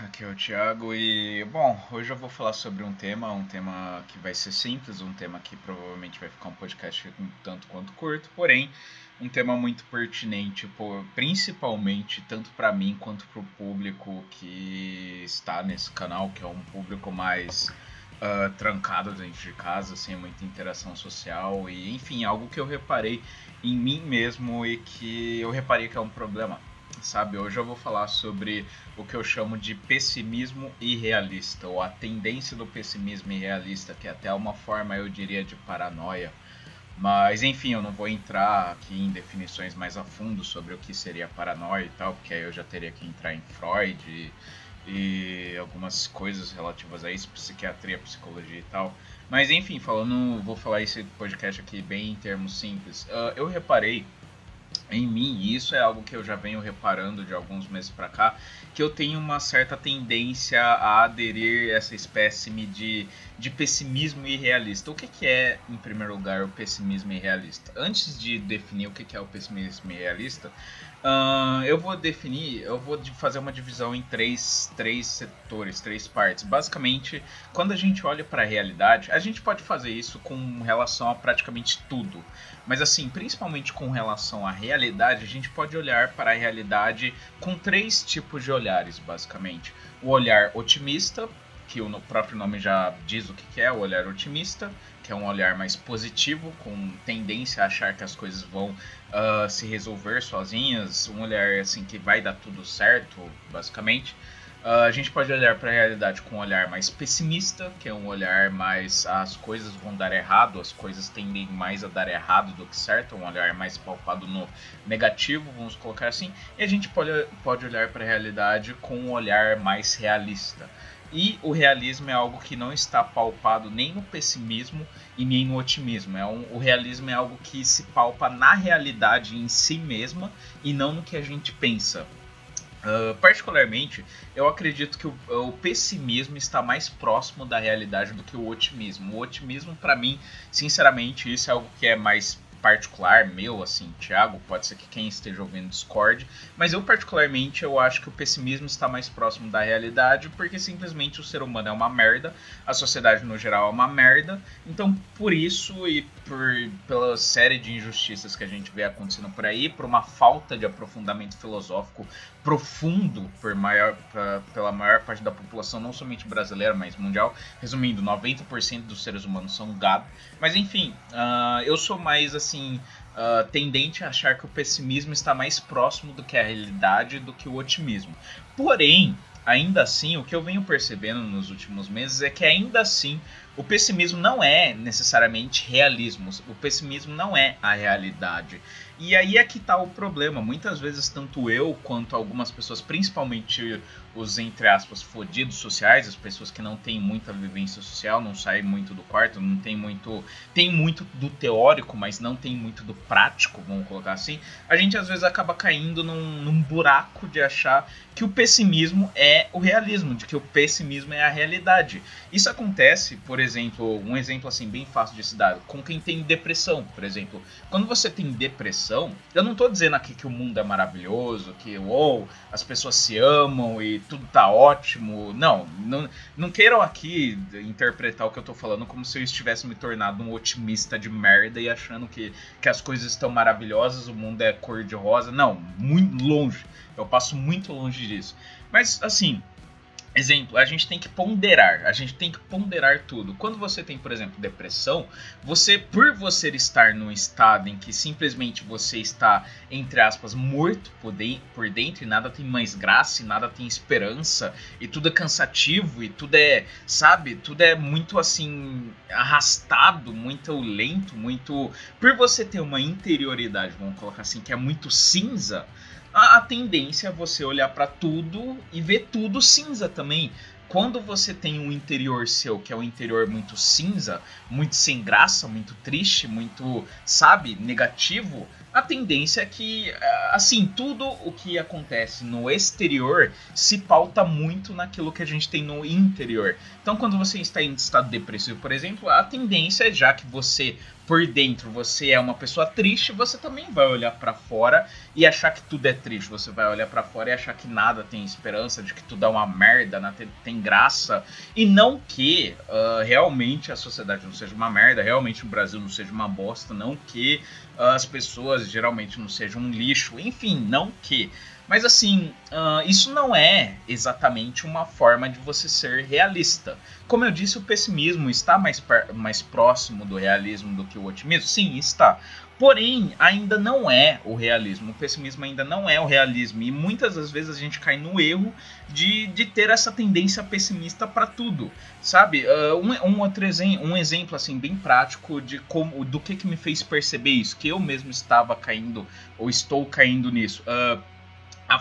aqui é o Thiago e, bom, hoje eu vou falar sobre um tema que vai ser simples, um tema que provavelmente vai ficar um podcast um tanto quanto curto, porém, um tema muito pertinente, principalmente tanto para mim quanto para o público que está nesse canal, que é um público mais trancado dentro de casa, sem muita interação social e, enfim, algo que eu reparei em mim mesmo e que eu reparei que é um problema. Sabe, hoje eu vou falar sobre o que eu chamo de pessimismo irrealista, ou a tendência do pessimismo irrealista, que é até uma forma, eu diria, de paranoia. Mas, enfim, eu não vou entrar aqui em definições mais a fundo sobre o que seria paranoia e tal, porque aí eu já teria que entrar em Freud e algumas coisas relativas a isso, psiquiatria, psicologia e tal. Mas, enfim, vou falar esse podcast aqui bem em termos simples. Eu reparei em mim, e isso é algo que eu já venho reparando de alguns meses para cá, que eu tenho uma certa tendência a aderir a essa espécime de pessimismo irrealista. O que é, em primeiro lugar, o pessimismo irrealista? Antes de definir o que é o pessimismo irrealista, eu vou fazer uma divisão em três setores, três partes. Basicamente, quando a gente olha para a realidade, a gente pode fazer isso com relação a praticamente tudo. Mas assim, principalmente com relação à realidade, a gente pode olhar para a realidade com três tipos de olhares, basicamente. O olhar otimista, que o próprio nome já diz o que é, o olhar otimista, que é um olhar mais positivo, com tendência a achar que as coisas vão se resolver sozinhas, um olhar assim que vai dar tudo certo, basicamente. A gente pode olhar para a realidade com um olhar mais pessimista, que é um olhar mais as coisas vão dar errado, as coisas tendem mais a dar errado do que certo, um olhar mais paupado no negativo, vamos colocar assim. E a gente pode olhar para a realidade com um olhar mais realista. E o realismo é algo que não está paupado nem no pessimismo e nem no otimismo. O realismo é algo que se palpa na realidade em si mesma e não no que a gente pensa. Particularmente, eu acredito que o pessimismo está mais próximo da realidade do que o otimismo. O otimismo, para mim, sinceramente, isso é algo que é mais particular meu, assim, Thiago, pode ser que quem esteja ouvindo discorde, mas eu particularmente eu acho que o pessimismo está mais próximo da realidade, porque simplesmente o ser humano é uma merda, a sociedade no geral é uma merda, então por isso e pela série de injustiças que a gente vê acontecendo por aí, por uma falta de aprofundamento filosófico profundo pela maior parte da população, não somente brasileira, mas mundial. Resumindo, 90% dos seres humanos são gado. Mas enfim, eu sou mais assim tendente a achar que o pessimismo está mais próximo do que a realidade do que o otimismo. Porém, ainda assim, o que eu venho percebendo nos últimos meses é que ainda assim o pessimismo não é necessariamente realismo, o pessimismo não é a realidade. E aí é que tá o problema. Muitas vezes, tanto eu quanto algumas pessoas, principalmente os, entre aspas, fodidos sociais, as pessoas que não têm muita vivência social, não saem muito do quarto, não tem muito. Tem muito do teórico, mas não tem muito do prático, vamos colocar assim. A gente às vezes acaba caindo num buraco de achar que o pessimismo é o realismo, de que o pessimismo é a realidade. Isso acontece, por exemplo, um exemplo assim bem fácil de se dar, com quem tem depressão, por exemplo. Quando você tem depressão, eu não tô dizendo aqui que o mundo é maravilhoso, que as pessoas se amam e tudo tá ótimo. Não queiram aqui interpretar o que eu tô falando como se eu estivesse me tornando um otimista de merda e achando que as coisas estão maravilhosas, o mundo é cor de rosa. Não, muito longe. Eu passo muito longe disso. Mas, assim, exemplo, a gente tem que ponderar tudo. Quando você tem, por exemplo, depressão, por você estar num estado em que simplesmente você está, entre aspas, morto por dentro e nada tem mais graça, e nada tem esperança, e tudo é cansativo, e tudo é, sabe, tudo é muito assim, arrastado, muito lento, muito. Por você ter uma interioridade, vamos colocar assim, que é muito cinza, a tendência é você olhar para tudo e ver tudo cinza também. Quando você tem um interior seu, que é um interior muito cinza, muito sem graça, muito triste, muito, sabe, negativo, a tendência é que, assim, tudo o que acontece no exterior se pauta muito naquilo que a gente tem no interior. Então, quando você está em estado depressivo, por exemplo, a tendência é, já que você, por dentro, você é uma pessoa triste, você também vai olhar pra fora e achar que tudo é triste. Você vai olhar pra fora e achar que nada tem esperança, de que tudo é uma merda, nada tem graça. E não que realmente a sociedade não seja uma merda, realmente o Brasil não seja uma bosta, não que as pessoas geralmente não sejam um lixo, enfim, não que. Mas assim, isso não é exatamente uma forma de você ser realista. Como eu disse, o pessimismo está mais próximo do realismo do que o otimismo? Sim, está. Porém, ainda não é o realismo. O pessimismo ainda não é o realismo. E muitas das vezes a gente cai no erro de ter essa tendência pessimista para tudo. Sabe? Um exemplo assim, bem prático de do que me fez perceber isso. Que eu mesmo estava caindo, ou estou caindo nisso. A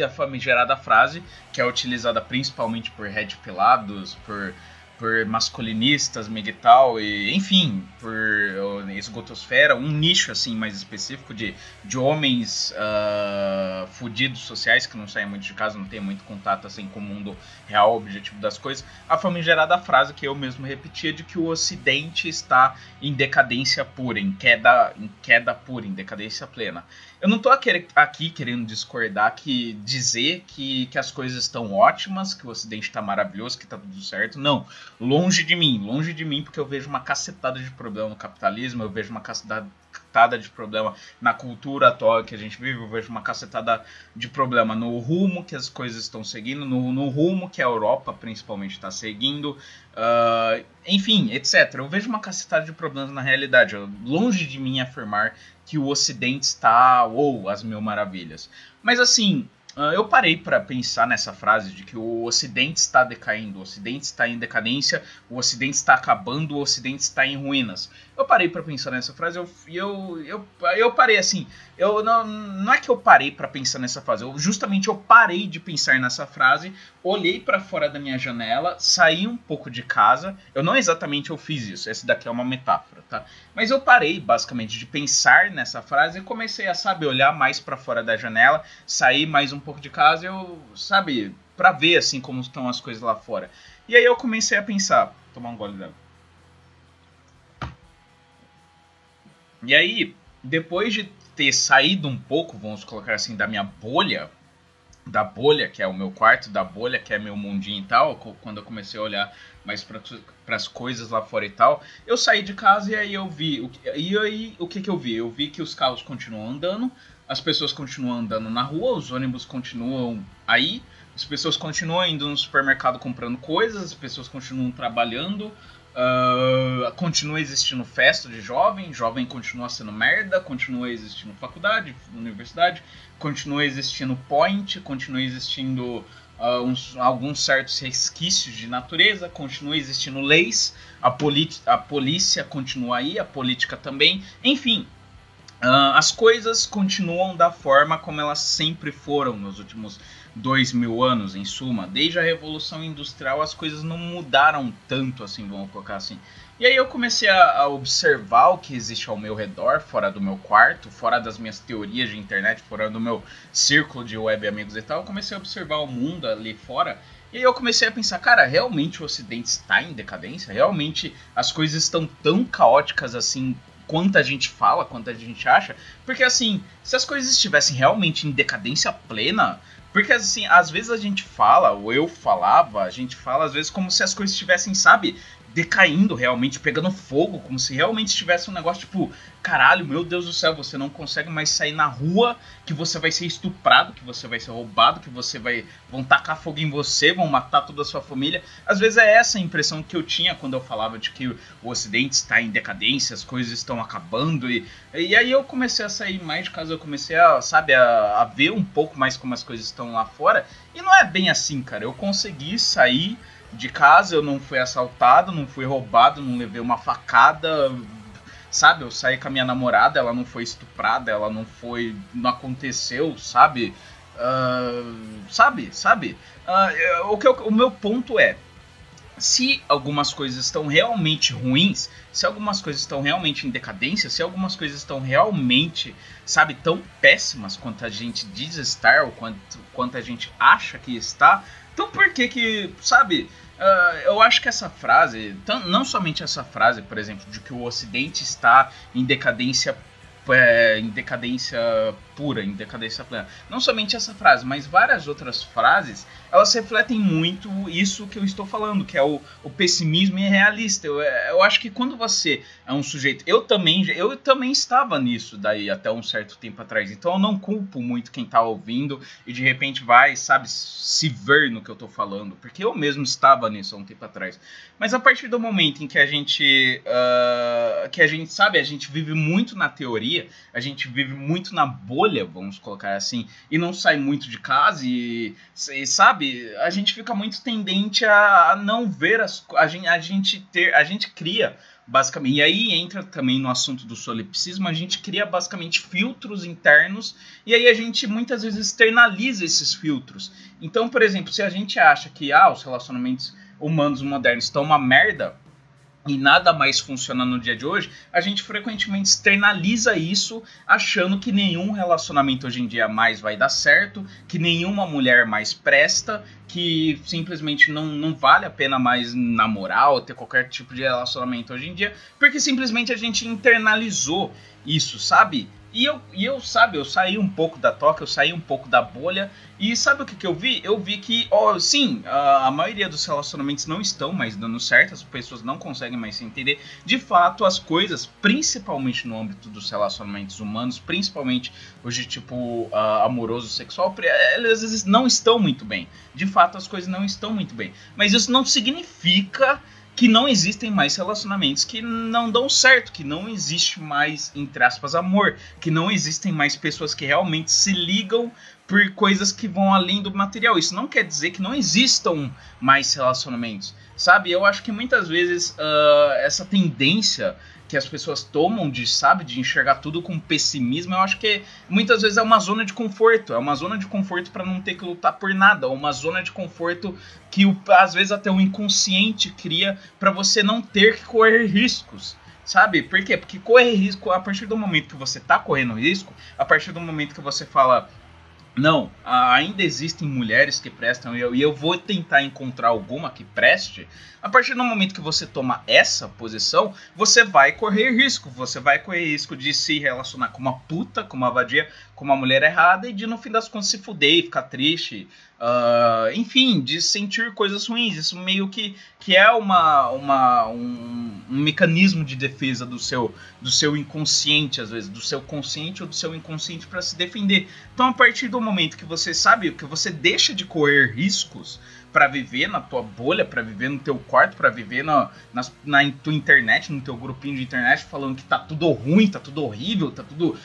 famigerada frase, que é utilizada principalmente por red pilados, por masculinistas, migtal, e enfim, por esgotosfera, um nicho assim mais específico de homens fudidos sociais que não saem muito de casa, não tem muito contato assim com o mundo real, objetivo das coisas. A famigerada frase que eu mesmo repetia de que o Ocidente está em decadência pura, em queda pura, em decadência plena. Eu não tô aqui querendo discordar, dizer que as coisas estão ótimas, que o Ocidente tá maravilhoso, que tá tudo certo. Não, longe de mim, porque eu vejo uma cacetada de problema no capitalismo, eu vejo uma cacetada de problema na cultura atual que a gente vive, eu vejo uma cacetada de problema no rumo que as coisas estão seguindo, no rumo que a Europa principalmente está seguindo, enfim, etc. Eu vejo uma cacetada de problemas na realidade, longe de mim afirmar que o Ocidente está, às mil maravilhas. Mas assim, eu parei para pensar nessa frase de que o Ocidente está decaindo, o Ocidente está em decadência, o Ocidente está acabando, o Ocidente está em ruínas. Eu parei para pensar nessa frase e eu parei assim. Não é que eu parei para pensar nessa frase, eu parei de pensar nessa frase, olhei para fora da minha janela, saí um pouco de casa. Eu não exatamente eu fiz isso, esse daqui é uma metáfora, tá? Mas eu parei basicamente de pensar nessa frase e comecei a, olhar mais para fora da janela, sair mais um pouco de casa, para ver assim como estão as coisas lá fora. E aí eu comecei a pensar, tomar um gole d'água. E aí, depois de ter saído um pouco, vamos colocar assim, da minha bolha, da bolha que é o meu quarto, da bolha que é meu mundinho e tal, quando eu comecei a olhar mais para as coisas lá fora e tal, eu saí de casa e aí eu vi, o que eu vi? Eu vi que os carros continuam andando, as pessoas continuam andando na rua, os ônibus continuam aí, as pessoas continuam indo no supermercado comprando coisas, as pessoas continuam trabalhando, continua existindo festa de jovem continua sendo merda, continua existindo faculdade, universidade, continua existindo point, continua existindo alguns certos resquícios de natureza, continua existindo leis, a polícia continua aí, a política também, enfim. As coisas continuam da forma como elas sempre foram nos últimos 2000 anos, em suma. Desde a Revolução Industrial as coisas não mudaram tanto, assim, vamos colocar assim. E aí eu comecei a observar o que existe ao meu redor, fora do meu quarto, fora das minhas teorias de internet, fora do meu círculo de web amigos e tal. Eu comecei a observar o mundo ali fora. E aí eu comecei a pensar, cara, realmente o Ocidente está em decadência? Realmente as coisas estão tão caóticas assim quanto a gente fala, quanto a gente acha? Porque assim, se as coisas estivessem realmente em decadência plena, porque assim, às vezes a gente fala, ou eu falava, a gente fala às vezes como se as coisas estivessem, decaindo realmente, pegando fogo, como se realmente tivesse um negócio tipo, caralho, meu Deus do céu, você não consegue mais sair na rua, que você vai ser estuprado, que você vai ser roubado, que vão tacar fogo em você, vão matar toda a sua família. Às vezes é essa a impressão que eu tinha quando eu falava de que o Ocidente está em decadência, as coisas estão acabando, e aí eu comecei a sair mais de casa, eu comecei a ver um pouco mais como as coisas estão lá fora, e não é bem assim, cara, eu consegui sair de casa, eu não fui assaltado, não fui roubado, não levei uma facada, eu saí com a minha namorada, ela não foi estuprada, não aconteceu, o meu ponto é, se algumas coisas estão realmente ruins, se algumas coisas estão realmente em decadência, se algumas coisas estão realmente, sabe, tão péssimas quanto a gente diz estar, ou quanto a gente acha que está, então por que, sabe, eu acho que essa frase, não somente essa frase, por exemplo, de que o Ocidente está em decadência pura, em decadência plena. Não somente essa frase, mas várias outras frases, elas refletem muito isso que eu estou falando, que é o pessimismo irrealista. Eu acho que quando você é um sujeito... Eu também estava nisso daí até um certo tempo atrás, então eu não culpo muito quem está ouvindo e de repente vai, sabe, se ver no que eu estou falando, porque eu mesmo estava nisso há um tempo atrás. Mas a partir do momento em que a gente, sabe, a gente vive muito na teoria, a gente vive muito na bolha, vamos colocar assim, e não sai muito de casa e sabe, a gente fica muito tendente a não ver a gente cria basicamente, e aí entra também no assunto do solipsismo, a gente cria basicamente filtros internos e aí a gente muitas vezes externaliza esses filtros. Então, por exemplo, se a gente acha que os relacionamentos humanos modernos estão uma merda e nada mais funciona no dia de hoje, a gente frequentemente externaliza isso achando que nenhum relacionamento hoje em dia mais vai dar certo, que nenhuma mulher mais presta, que simplesmente não vale a pena mais namorar ou ter qualquer tipo de relacionamento hoje em dia, porque simplesmente a gente internalizou isso, sabe? E eu saí um pouco da toca, eu saí um pouco da bolha, e sabe o que eu vi? Eu vi que, sim, a maioria dos relacionamentos não estão mais dando certo, as pessoas não conseguem mais se entender. De fato, as coisas, principalmente no âmbito dos relacionamentos humanos, principalmente hoje, tipo, amoroso, sexual, elas às vezes não estão muito bem. De fato, as coisas não estão muito bem. Mas isso não significa que não existem mais relacionamentos que não dão certo, que não existe mais, entre aspas, amor, que não existem mais pessoas que realmente se ligam por coisas que vão além do material. Isso não quer dizer que não existam mais relacionamentos, sabe? Eu acho que muitas vezes essa tendência que as pessoas tomam de enxergar tudo com pessimismo, eu acho que muitas vezes é uma zona de conforto, para não ter que lutar por nada, ou uma zona de conforto que às vezes até o inconsciente cria para você não ter que correr riscos. Sabe? Por quê? Porque correr risco, a partir do momento que você tá correndo risco, a partir do momento que você fala, não, ainda existem mulheres que prestam e eu vou tentar encontrar alguma que preste. A partir do momento que você toma essa posição, você vai correr risco. Você vai correr risco de se relacionar com uma puta, com uma vadia, com uma mulher errada e de no fim das contas se fuder e ficar triste. Enfim, de sentir coisas ruins. Isso meio que é um mecanismo de defesa do seu inconsciente, às vezes, do seu consciente ou do seu inconsciente para se defender. Então, a partir do momento que você sabe que você deixa de correr riscos para viver na tua bolha, para viver no teu quarto, para viver na tua internet, no teu grupinho de internet, falando que tá tudo ruim, tá tudo horrível, tá tudo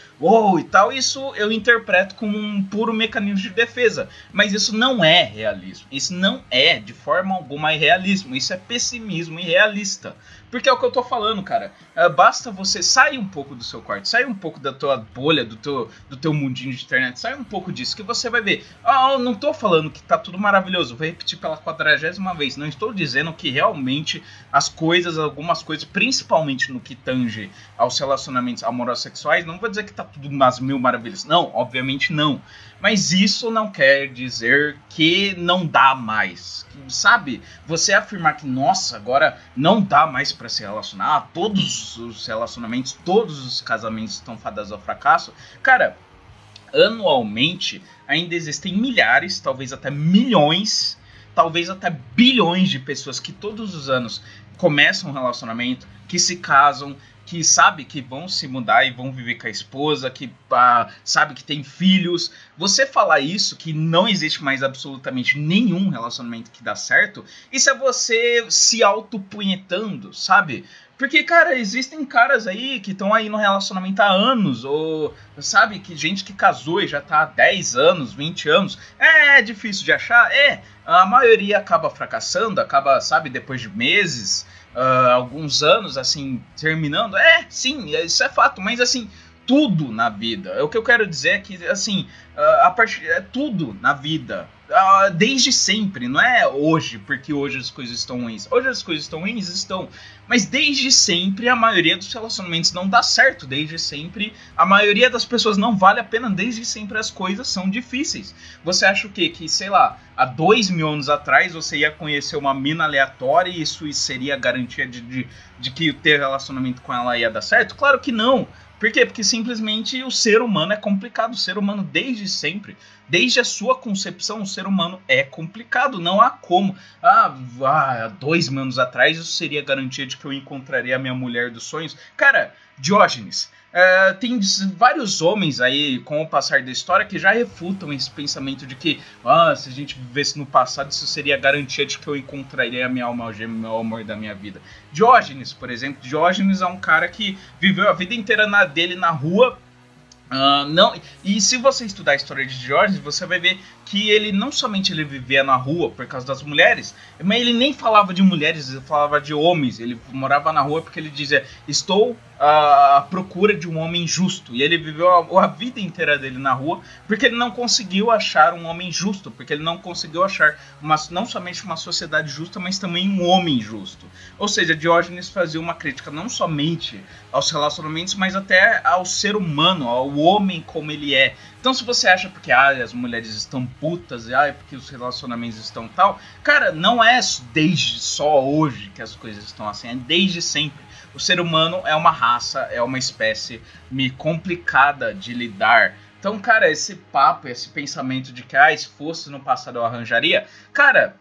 e tal, isso eu interpreto como um puro mecanismo de defesa. Mas isso não é realismo. Isso não é, de forma alguma, realismo. Isso é pessimismo irrealista. Porque é o que eu tô falando, cara. Basta você sair um pouco do seu quarto, sair um pouco da tua bolha, do teu mundinho de internet, sair um pouco disso, que você vai ver. Eu não tô falando que tá tudo maravilhoso, vou repetir pela 40ª vez. Não estou dizendo que realmente algumas coisas, principalmente no que tange aos relacionamentos amorosos sexuais, não vou dizer que tá tudo umas mil maravilhas. Não, obviamente não. Mas isso não quer dizer que não dá mais, sabe? Você afirmar que, nossa, agora não dá mais para se relacionar, todos os relacionamentos, todos os casamentos estão fadados ao fracasso. Cara, anualmente ainda existem milhares, talvez até milhões, talvez até bilhões de pessoas que todos os anos começam um relacionamento, que se casam, que sabe que vão se mudar e vão viver com a esposa, que sabe que tem filhos. Você falar isso, que não existe mais absolutamente nenhum relacionamento que dá certo, isso é você se autopunhetando, sabe? Porque, cara, existem caras aí que estão aí no relacionamento há anos, ou, sabe, que gente que casou e já tá há 10 anos, 20 anos. É difícil de achar? A maioria acaba fracassando, sabe, depois de meses, alguns anos, assim, terminando. Sim, isso é fato, mas, assim, tudo na vida. O que eu quero dizer é que, assim, tudo na vida desde sempre, não é hoje, porque hoje as coisas estão ruins. Hoje as coisas estão ruins, estão. Mas desde sempre a maioria dos relacionamentos não dá certo. Desde sempre a maioria das pessoas não vale a pena. Desde sempre as coisas são difíceis. Você acha o quê? Que, sei lá, há 2000 anos atrás você ia conhecer uma mina aleatória e isso seria garantia de que ter relacionamento com ela ia dar certo? Claro que não. Por quê? Porque simplesmente o ser humano é complicado. O ser humano desde sempre, desde a sua concepção, o ser humano é complicado. Não há como. Há 2000 anos atrás isso seria garantia de que eu encontraria a minha mulher dos sonhos. Cara, Diógenes, tem vários homens aí, com o passar da história, que já refutam esse pensamento de que se a gente vivesse no passado, isso seria garantia de que eu encontraria a minha alma gêmea, o meu amor da minha vida. Diógenes, por exemplo, Diógenes é um cara que viveu a vida inteira dele na rua. E se você estudar a história de Diógenes, você vai ver que ele não somente ele vivia na rua por causa das mulheres, mas ele nem falava de mulheres, ele falava de homens. Ele morava na rua porque ele dizia: estou à procura de um homem justo. E ele viveu a vida inteira dele na rua porque ele não conseguiu achar um homem justo, porque ele não conseguiu achar não somente uma sociedade justa, mas também um homem justo. Ou seja, Diógenes fazia uma crítica não somente aos relacionamentos, mas até ao ser humano, ao homem como ele é. Então se você acha porque as mulheres estão putas, porque os relacionamentos estão tal, cara, não é desde só hoje que as coisas estão assim, é desde sempre. O ser humano é uma raça, é uma espécie meio complicada de lidar. Então, cara, esse papo, esse pensamento de que se fosse no passado eu arranjaria, cara,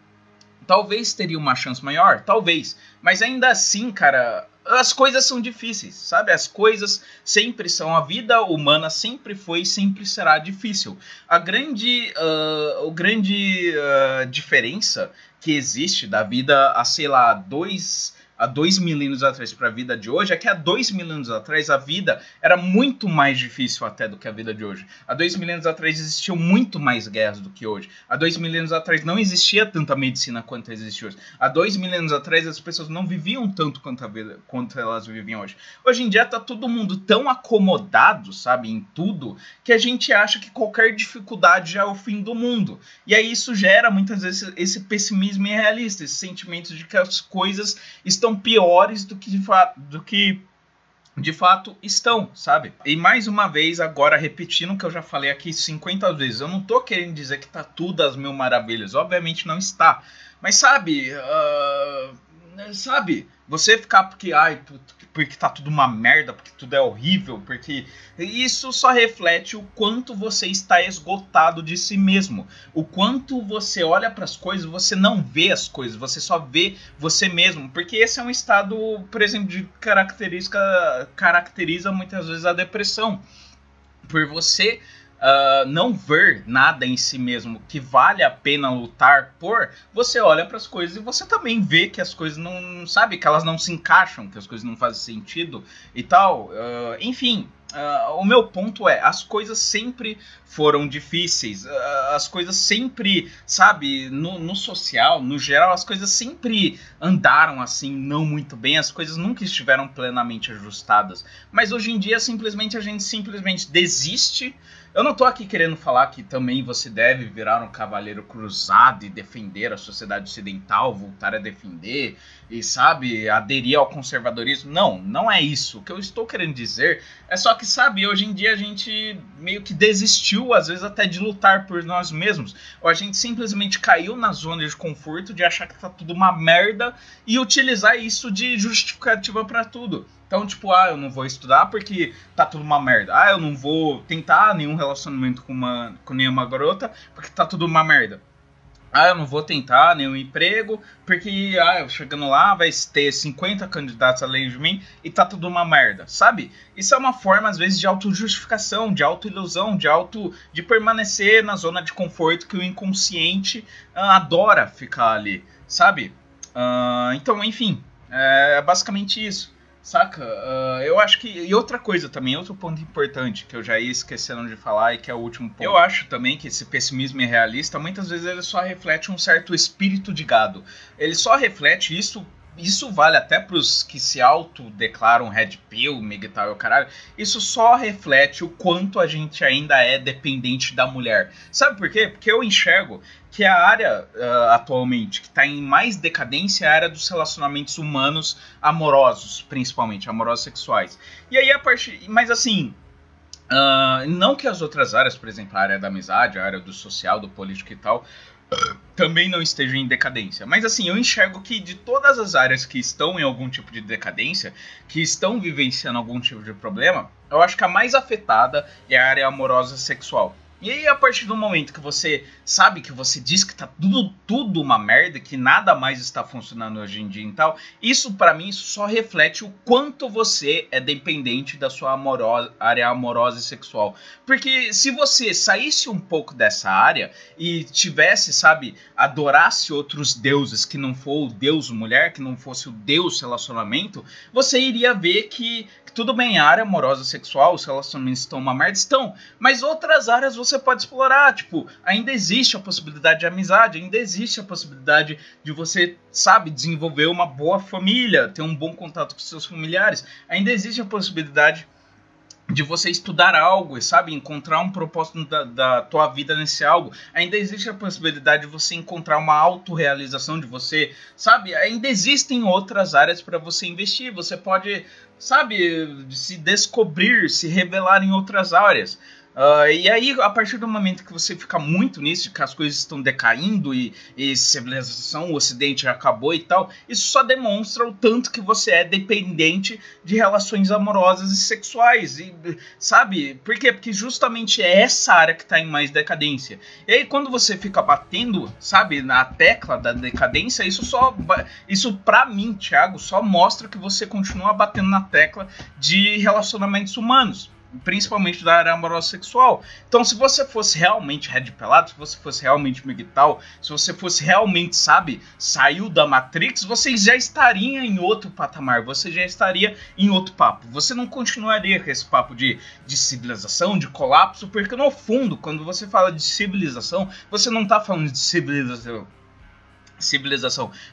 talvez teria uma chance maior, talvez. Mas ainda assim, cara, as coisas são difíceis, sabe? As coisas sempre são. A vida humana sempre foi e sempre será difícil. A grande diferença que existe da vida a, sei lá, há 2 milênios atrás para a vida de hoje é que há 2 milênios atrás a vida era muito mais difícil até do que a vida de hoje. Há 2 milênios atrás existiam muito mais guerras do que hoje. Há 2 milênios atrás não existia tanta medicina quanto existe hoje. Há 2 milênios atrás as pessoas não viviam tanto quanto elas vivem hoje. Hoje em dia tá todo mundo tão acomodado, sabe, em tudo, que a gente acha que qualquer dificuldade já é o fim do mundo. E aí isso gera muitas vezes esse pessimismo irrealista, esse sentimento de que as coisas estão piores do que de fato estão, sabe? E mais uma vez, agora repetindo o que eu já falei aqui 50 vezes, eu não tô querendo dizer que tá tudo às mil maravilhas, obviamente não está, mas sabe, você ficar porque tá tudo uma merda, porque tudo é horrível, porque isso só reflete o quanto você está esgotado de si mesmo, o quanto você olha para as coisas, você não vê as coisas, você só vê você mesmo, porque esse é um estado, por exemplo, de caracteriza muitas vezes a depressão, por você não ver nada em si mesmo que vale a pena lutar por, você olha para as coisas e você também vê que as coisas não, sabe, que elas não se encaixam, que as coisas não fazem sentido e tal, enfim. O meu ponto é, as coisas sempre foram difíceis, as coisas sempre, sabe, no social, no geral, as coisas sempre andaram assim, não muito bem, as coisas nunca estiveram plenamente ajustadas, mas hoje em dia a gente simplesmente desiste. Eu não tô aqui querendo falar que também você deve virar um cavaleiro cruzado e defender a sociedade ocidental, voltar a defender e, sabe, aderir ao conservadorismo. Não é isso. O que eu estou querendo dizer é só que, sabe, hoje em dia a gente meio que desistiu, às vezes até de lutar por nós mesmos. Ou a gente simplesmente caiu na zona de conforto de achar que tá tudo uma merda e utilizar isso de justificativa pra tudo. Então, tipo, eu não vou estudar porque tá tudo uma merda. Eu não vou tentar nenhum relacionamento com nenhuma garota porque tá tudo uma merda. Eu não vou tentar nenhum emprego porque, eu chegando lá vai ter 50 candidatos além de mim e tá tudo uma merda, sabe? Isso é uma forma, às vezes, de autojustificação, de autoilusão, de permanecer na zona de conforto que o inconsciente adora ficar ali, sabe? Então, enfim, é basicamente isso. Saca? Eu acho que... E outra coisa também, outro ponto importante que eu já ia esquecendo de falar e que é o último ponto. Eu acho também que esse pessimismo irrealista, muitas vezes ele só reflete um certo espírito de gado. Ele só reflete isso isso vale até pros que se autodeclaram Red Pill, MGTOW e o caralho, isso só reflete o quanto a gente ainda é dependente da mulher. Sabe por quê? Porque eu enxergo que a área atualmente que está em mais decadência é a área dos relacionamentos humanos amorosos, principalmente, amorosos sexuais. E aí a partir... Mas assim... não que as outras áreas, por exemplo, a área da amizade, a área do social, do político e tal, também não estejam em decadência. Mas assim, eu enxergo que de todas as áreas que estão em algum tipo de decadência, que estão vivenciando algum tipo de problema, eu acho que a mais afetada é a área amorosa sexual. E aí, a partir do momento que você sabe, que você diz que tá tudo uma merda, que nada mais está funcionando hoje em dia e tal, isso pra mim isso só reflete o quanto você é dependente da sua área amorosa e sexual. Porque se você saísse um pouco dessa área e tivesse, sabe, adorasse outros deuses que não for o deus mulher, que não fosse o deus relacionamento, você iria ver que tudo bem, a área amorosa sexual, os relacionamentos estão uma merda, estão, mas outras áreas você pode explorar, tipo, ainda existe a possibilidade de amizade, ainda existe a possibilidade de você, sabe, desenvolver uma boa família, ter um bom contato com seus familiares, ainda existe a possibilidade de você estudar algo, sabe, encontrar um propósito da tua vida nesse algo, ainda existe a possibilidade de você encontrar uma autorrealização de você, sabe, ainda existem outras áreas para você investir, você pode, sabe, se descobrir, se revelar em outras áreas. E aí, a partir do momento que você fica muito nisso, de que as coisas estão decaindo e civilização, o ocidente acabou e tal, isso só demonstra o tanto que você é dependente de relações amorosas e sexuais, e, sabe? Por quê? Porque justamente é essa área que está em mais decadência. E aí, quando você fica batendo, sabe, na tecla da decadência, isso pra mim, Thiago, só mostra que você continua batendo na tecla de relacionamentos humanos, principalmente da área amorosa sexual. Então, se você fosse realmente Red Pelado, se você fosse realmente MGTOW, se você fosse realmente, sabe, saiu da Matrix, você já estaria em outro patamar, você já estaria em outro papo. Você não continuaria com esse papo de civilização, de colapso, porque no fundo, quando você fala de civilização, você não está falando de civilização.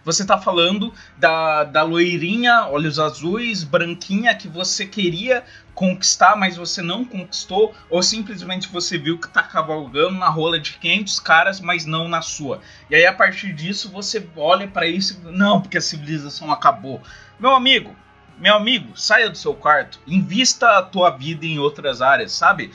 Você tá falando da loirinha, olhos azuis, branquinha, que você queria conquistar, mas você não conquistou, ou simplesmente você viu que tá cavalgando na rola de 500 caras, mas não na sua. E aí, a partir disso, você olha pra isso e não, porque a civilização acabou. Meu amigo, saia do seu quarto, invista a tua vida em outras áreas, sabe?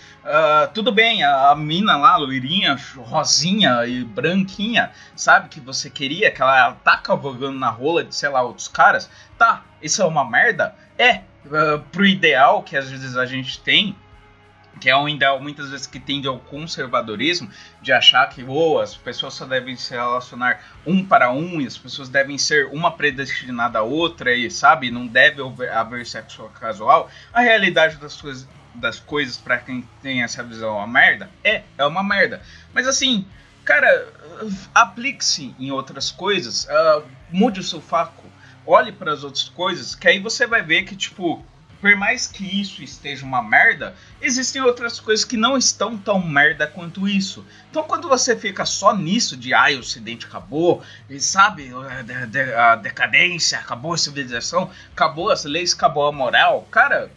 Tudo bem, a mina lá, loirinha, rosinha e branquinha, sabe? Que você queria, que ela tá cavalgando na rola de, sei lá, outros caras. Tá, isso é uma merda? Pro ideal que às vezes a gente tem, que é um ideal muitas vezes que tende ao conservadorismo, de achar que as pessoas só devem se relacionar um para um, e as pessoas devem ser uma predestinada a outra, e sabe, não deve haver sexo casual. A realidade das coisas para quem tem essa visão é uma merda? É uma merda. Mas assim, cara, aplique-se em outras coisas, mude o seu foco, olhe para as outras coisas, que aí você vai ver que, tipo, por mais que isso esteja uma merda, existem outras coisas que não estão tão merda quanto isso. Então, quando você fica só nisso de o ocidente acabou, e sabe, a decadência, acabou a civilização, acabou as leis, acabou a moral, cara,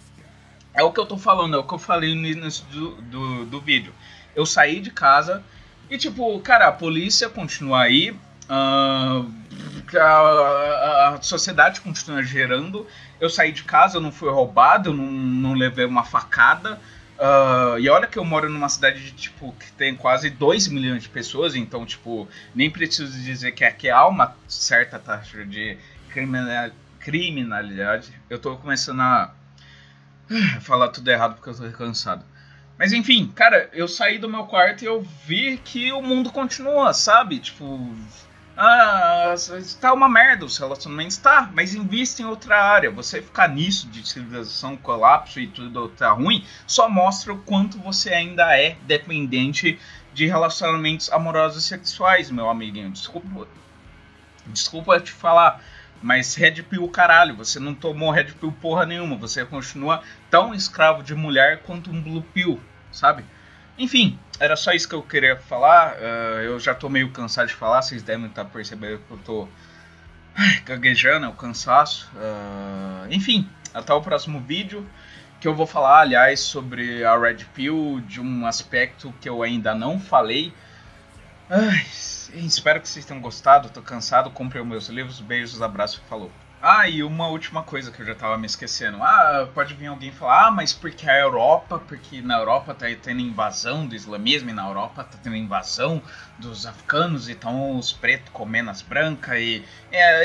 é o que eu tô falando, é o que eu falei no início do vídeo. Eu saí de casa e, tipo, cara, a polícia continua aí, a sociedade continua gerando. Eu saí de casa, eu não fui roubado, eu não levei uma facada. E olha que eu moro numa cidade de, tipo, que tem quase 2 milhões de pessoas, então, tipo, nem preciso dizer que aqui há uma certa taxa de criminalidade. Eu tô começando a falar tudo errado porque eu tô cansado. Mas enfim, cara, eu saí do meu quarto e eu vi que o mundo continua, sabe? Tipo, tá uma merda os relacionamentos, tá, mas invista em outra área. Você ficar nisso de civilização, colapso e tudo tá ruim, só mostra o quanto você ainda é dependente de relacionamentos amorosos e sexuais, meu amiguinho. Desculpa te falar, mas Red Pill caralho, você não tomou Red Pill porra nenhuma, você continua tão escravo de mulher quanto um Blue Pill, sabe? Enfim, era só isso que eu queria falar. Eu já tô meio cansado de falar, vocês devem estar percebendo que eu tô Gaguejando, é o cansaço. Enfim, até o próximo vídeo, que eu vou falar, aliás, sobre a Red Pill, de um aspecto que eu ainda não falei. Espero que vocês tenham gostado, tô cansado, comprei os meus livros, beijos, abraço, falou. E uma última coisa que eu já tava me esquecendo. Pode vir alguém falar, mas porque a Europa, porque na Europa tá tendo invasão do islamismo, e na Europa tá tendo invasão dos africanos, e estão os pretos comendo as brancas,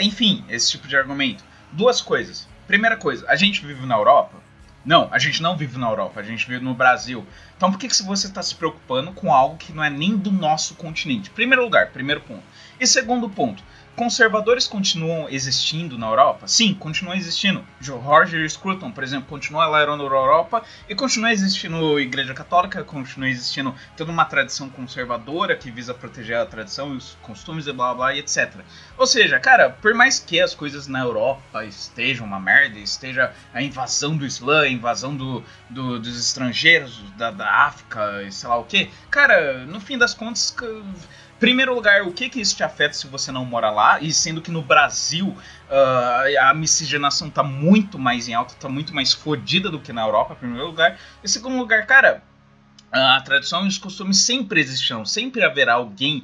enfim, esse tipo de argumento. Duas coisas. Primeira coisa, a gente vive na Europa? Não, a gente não vive na Europa, a gente vive no Brasil. Então por que você está se preocupando com algo que não é nem do nosso continente? Primeiro lugar, primeiro ponto. E segundo ponto, conservadores continuam existindo na Europa? Sim, continuam existindo. Roger Scruton, por exemplo, continua lá na Europa e continua existindo a Igreja Católica, continua existindo toda uma tradição conservadora que visa proteger a tradição e os costumes e blá blá e etc. Ou seja, cara, por mais que as coisas na Europa estejam uma merda, esteja a invasão do Islã, a invasão dos estrangeiros, da África e sei lá o que, cara, no fim das contas... Primeiro lugar, o que isso te afeta se você não mora lá? E sendo que no Brasil a miscigenação tá muito mais em alta, tá muito mais fodida do que na Europa, em primeiro lugar. E segundo lugar, cara, a tradição e os costumes sempre existirão, sempre haverá alguém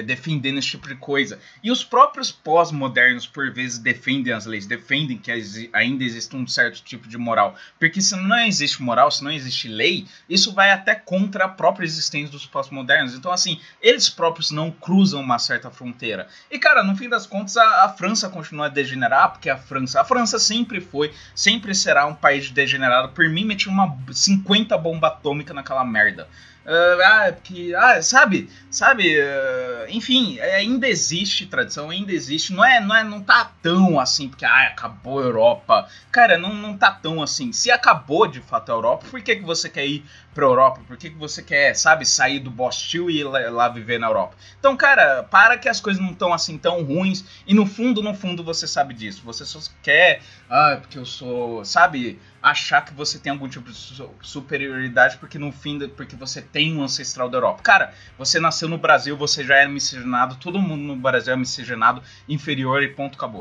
defendendo esse tipo de coisa. E os próprios pós-modernos, por vezes, defendem as leis, defendem que ainda existe um certo tipo de moral. Porque se não existe moral, se não existe lei, isso vai até contra a própria existência dos pós-modernos. Então, assim, eles próprios não cruzam uma certa fronteira. E, cara, no fim das contas, a França continua a degenerar, porque a França sempre foi, sempre será um país degenerado. Por mim, meti 50 bombas atômicas naquela merda. Sabe? Enfim, ainda existe tradição, ainda existe. Não tá tão assim, porque acabou a Europa. Cara, não tá tão assim. Se acabou de fato a Europa, por que você quer ir pra Europa? Por que você quer, sabe, sair do Bostil e ir lá viver na Europa? Então, cara, para que as coisas não estão assim tão ruins. E no fundo, você sabe disso. Você só quer, porque eu sou, sabe, achar que você tem algum tipo de superioridade porque no fim, porque você tem um ancestral da Europa. Cara, você nasceu no Brasil, você já é miscigenado, todo mundo no Brasil é miscigenado, inferior e ponto, acabou.